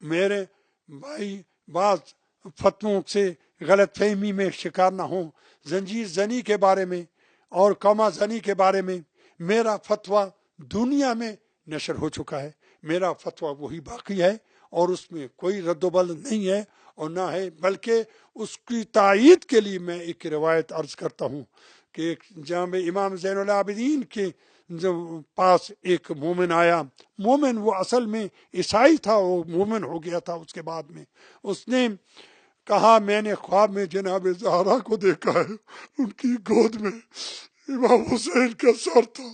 میرے بھائی بعض فتووں سے غلط فہمی میں شکار نہ ہوں، زنجیر زنی کے بارے میں اور کما زنی کے بارے میں میرا فتویٰ دنیا میں نشر ہو چکا ہے، میرا فتویٰ وہی باقی ہے اور اس میں کوئی رد و بدل نہیں ہے اور نہ ہے، بلکہ اس کی تائید کے لیے میں ایک روایت عرض کرتا ہوں کہ ایک جناب امام زین العابدین کے پاس ایک مومن آیا، مومن وہ اصل میں عیسائی تھا، وہ مومن ہو گیا تھا اس کے بعد میں، اس نے کہا میں نے خواب میں جناب زہرا کو دیکھا ہے، ان کی گود میں امام حسین کا سر تھا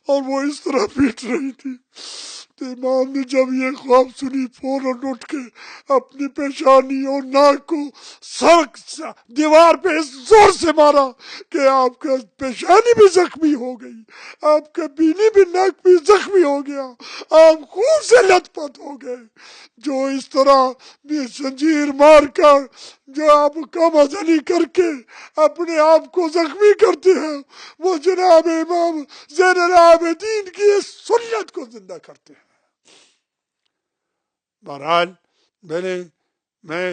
اور وہ اس طرح پیٹ رہی تھی۔ تو امام نے جب یہ خواب سنی فوراً اٹھ کے اپنی پیشانی اور ناک کو سر دیوار پہ زور سے مارا کہ آپ کا پیشانی بھی زخمی ہو گئی، آپ کا بینی بھی، ناک بھی زخمی ہو گیا، آپ خون سے لت پت ہو گئے۔ جو اس طرح زنجیر مار کر، جو آپ کم ازلی کر کے اپنے آپ کو زخمی کرتے ہیں، وہ جناب امام زین العابدین کی اس سنت کو زندہ کرتے ہیں۔ بہرحال میں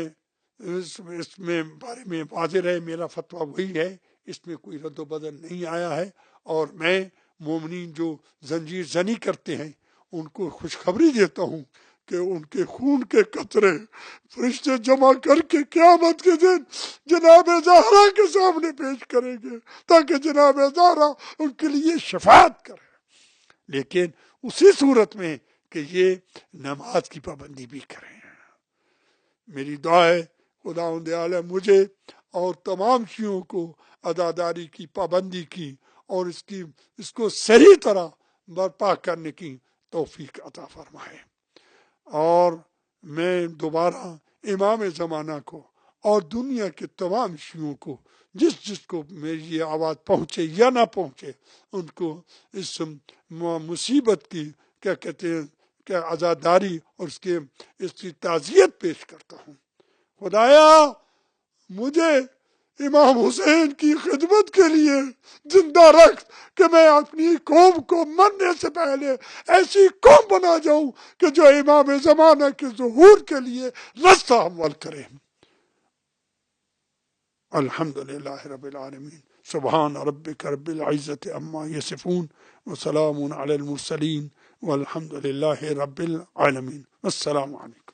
اس میں بارے میں واضح رہے، میرا فتویٰ وہی ہے، اس میں کوئی رد و بدل نہیں آیا ہے، اور میں مومنین جو زنجیر زنی کرتے ہیں ان کو خوشخبری دیتا ہوں کہ ان کے خون کے قطرے فرشتے جمع کر کے قیامت کے دن جناب زہرا کے سامنے پیش کریں گے تاکہ جناب زہرا ان کے لیے شفاعت کرے، لیکن اسی صورت میں کہ یہ نماز کی پابندی بھی کریں۔ میری دعا ہے خداوند عالم مجھے اور تمام شیعوں کو عزاداری کی پابندی کی اور اس کو صحیح طرح برپا کرنے کی توفیق عطا فرمائے، اور میں دوبارہ امام زمانہ کو اور دنیا کے تمام شیعوں کو جس کو میری یہ آواز پہنچے یا نہ پہنچے ان کو اس مصیبت کی کیا کہتے ہیں کہ عزاداری اور اس کی تعزیت پیش کرتا ہوں۔ خدایا مجھے امام حسین کی خدمت کے لیے زندہ رکھ کہ میں اپنی قوم کو مرنے سے پہلے ایسی قوم بنا جاؤں کہ جو امام زمانہ کے ظہور کے لیے رستہ عمل کرے۔ الحمدللہ رب العالمین، سبحان ربک رب العزت عما یصفون وسلام علی المرسلین والحمدللہ رب العالمین۔ السلام علیکم۔